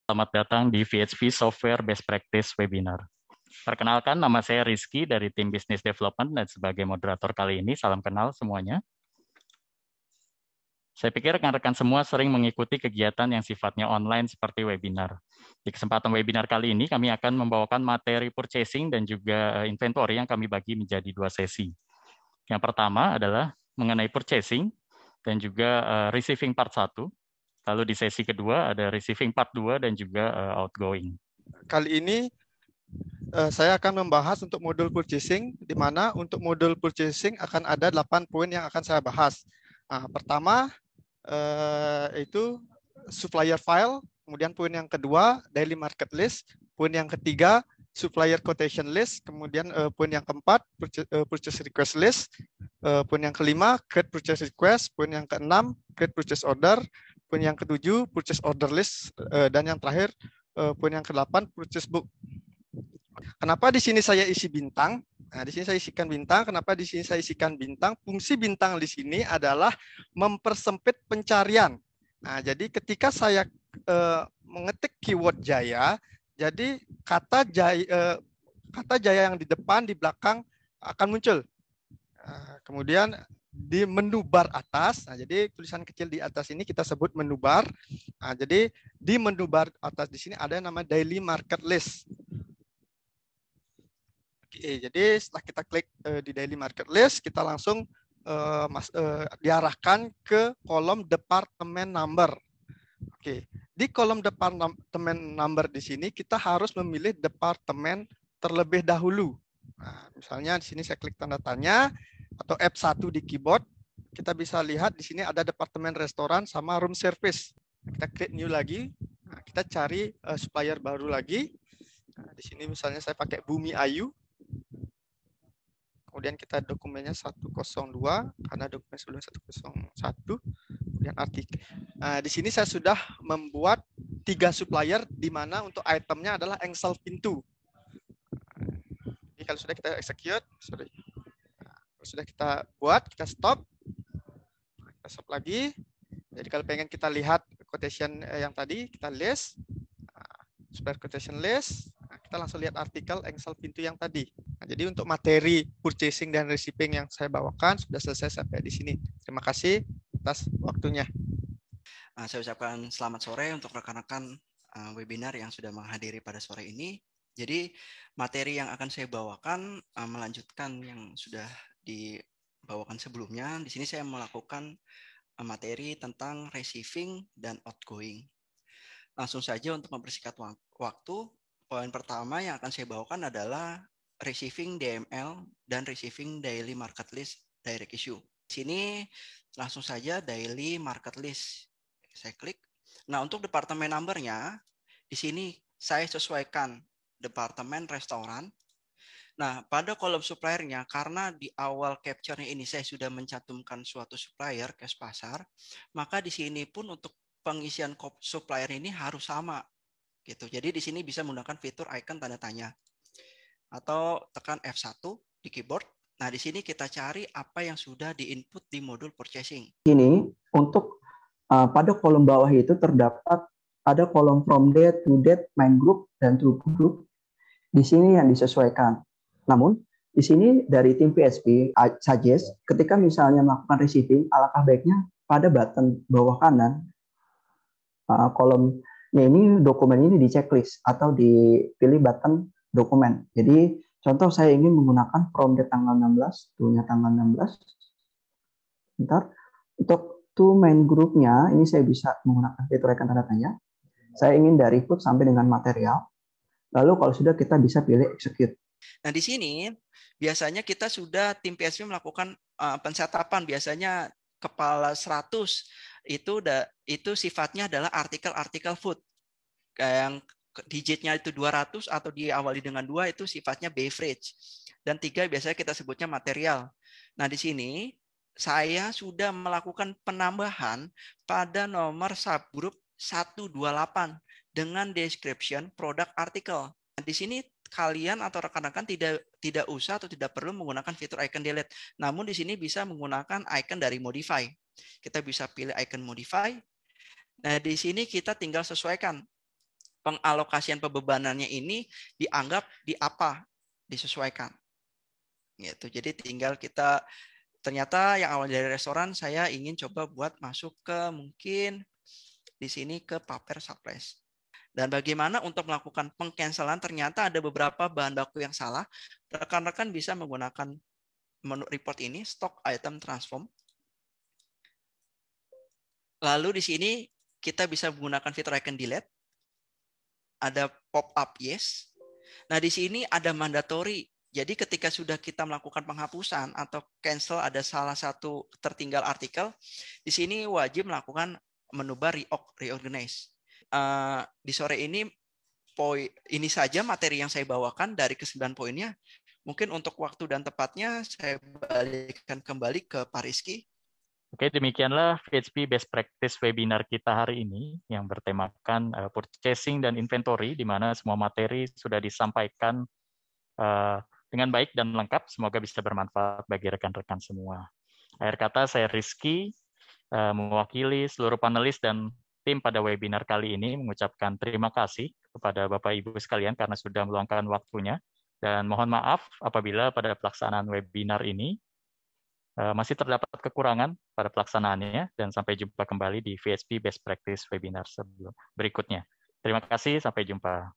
Selamat datang di VHV Software Best Practice Webinar. Perkenalkan, nama saya Rizky dari tim Business Development dan sebagai moderator kali ini, salam kenal semuanya. Saya pikir rekan-rekan semua sering mengikuti kegiatan yang sifatnya online seperti webinar. Di kesempatan webinar kali ini, kami akan membawakan materi purchasing dan juga inventory yang kami bagi menjadi 2 sesi. Yang pertama adalah mengenai purchasing dan juga receiving part 1. Lalu di sesi kedua ada receiving part 2 dan juga outgoing. Kali ini saya akan membahas untuk modul purchasing, di mana untuk modul purchasing akan ada 8 poin yang akan saya bahas. Pertama, itu supplier file, kemudian poin yang kedua, daily market list, poin yang ketiga, supplier quotation list, kemudian poin yang keempat, purchase request list, poin yang kelima, create purchase request, poin yang keenam, create purchase order, poin yang ketujuh, purchase order list, dan yang terakhir, poin yang ke-8, purchase book. Kenapa di sini saya isi bintang? Nah, di sini saya isikan bintang. Kenapa di sini saya isikan bintang? Fungsi bintang di sini adalah mempersempit pencarian. Nah, jadi ketika saya mengetik keyword Jaya, jadi kata Jaya yang di depan, di belakang akan muncul. Kemudian di menu bar atas, nah jadi tulisan kecil di atas ini kita sebut menu bar. Nah, jadi di menu bar atas di sini ada yang namanya daily market list. Jadi setelah kita klik di daily market list, kita langsung diarahkan ke kolom department number. Oke, di kolom department number di sini kita harus memilih departemen terlebih dahulu. Nah, misalnya di sini saya klik tanda tanya atau F1 di keyboard, kita bisa lihat di sini ada departemen restoran sama room service. Kita klik new lagi, nah, kita cari supplier baru lagi. Nah, di sini misalnya saya pakai Bumi Ayu. Kemudian kita dokumennya 102 karena dokumen sebelum 101. Kemudian artikel. Nah, di sini saya sudah membuat 3 supplier di mana untuk itemnya adalah engsel pintu. Ini kalau sudah kita execute, kalau sudah kita buat, kita stop. Kita stop lagi. Jadi kalau pengen kita lihat quotation yang tadi, kita list. Supplier quotation list. Nah, kita langsung lihat artikel engsel pintu yang tadi. Nah, jadi untuk materi purchasing dan receiving yang saya bawakan sudah selesai sampai di sini. Terima kasih atas waktunya. Saya ucapkan selamat sore untuk rekan-rekan webinar yang sudah menghadiri pada sore ini. Jadi materi yang akan saya bawakan melanjutkan yang sudah dibawakan sebelumnya. Di sini saya melakukan materi tentang receiving dan outgoing. Langsung saja untuk mempersingkat waktu, poin pertama yang akan saya bawakan adalah receiving DML dan receiving daily market list direct issue. Di sini langsung saja daily market list. Saya klik. Nah, untuk departemen number-nya, di sini saya sesuaikan departemen restoran. Nah, pada kolom supplier-nya, karena di awal capture-nya ini saya sudah mencantumkan suatu supplier, cash pasar, maka di sini pun untuk pengisian supplier ini harus sama. Gitu. Jadi di sini bisa menggunakan fitur icon tanda tanya. Atau tekan F1 di keyboard. Nah, di sini kita cari apa yang sudah di-input di modul purchasing. Ini untuk pada kolom bawah itu terdapat ada kolom from date to date, main group, dan to group. Di sini yang disesuaikan. Namun, di sini dari tim PSP suggest ketika misalnya melakukan receiving, alangkah baiknya pada button bawah kanan kolomnya ini dokumen ini di checklist atau dipilih button dokumen. Jadi contoh saya ingin menggunakan from date tanggal 16, to-nya tanggal 16. Bentar. Untuk to main group-nya ini saya bisa menggunakan fitur icon tanda tanya. Saya ingin dari food sampai dengan material. Lalu kalau sudah kita bisa pilih execute. Nah, di sini biasanya kita sudah tim PSP melakukan pensetapan, biasanya kepala 100 itu sifatnya adalah artikel food. Yang digitnya itu 200 atau diawali dengan 2 itu sifatnya beverage. Dan 3 biasanya kita sebutnya material. Nah, di sini saya sudah melakukan penambahan pada nomor subgroup 128 dengan description product article. Nah, di sini kalian atau rekan-rekan tidak usah atau tidak perlu menggunakan fitur icon delete. Namun di sini bisa menggunakan icon dari modify. Kita bisa pilih icon modify. Nah, di sini kita tinggal sesuaikan pengalokasian pembebanannya ini dianggap di apa, disesuaikan. Gitu. Jadi tinggal kita, ternyata yang awal dari restoran saya ingin coba buat masuk ke mungkin di sini ke paper supplies. Dan bagaimana untuk melakukan pengcancelan, ternyata ada beberapa bahan baku yang salah. Rekan-rekan bisa menggunakan menu report ini, stock item transform. Lalu di sini kita bisa menggunakan fitur icon delete. Ada pop-up yes. Nah, di sini ada mandatory. Jadi ketika sudah kita melakukan penghapusan atau cancel ada salah satu tertinggal artikel, di sini wajib melakukan menu bar reorganize. Di sore ini saja materi yang saya bawakan dari ke-9 poinnya. Mungkin untuk waktu dan tepatnya saya balikkan kembali ke Pak Rizky. Oke, demikianlah PHP Best Practice webinar kita hari ini yang bertemakan purchasing dan inventory, di mana semua materi sudah disampaikan dengan baik dan lengkap. Semoga bisa bermanfaat bagi rekan-rekan semua. Akhir kata, saya Rizky, mewakili seluruh panelis dan tim pada webinar kali ini mengucapkan terima kasih kepada Bapak Ibu sekalian karena sudah meluangkan waktunya. Dan mohon maaf apabila pada pelaksanaan webinar ini masih terdapat kekurangan pada pelaksanaannya, dan sampai jumpa kembali di PHP Best Practice webinar berikutnya. Terima kasih, sampai jumpa.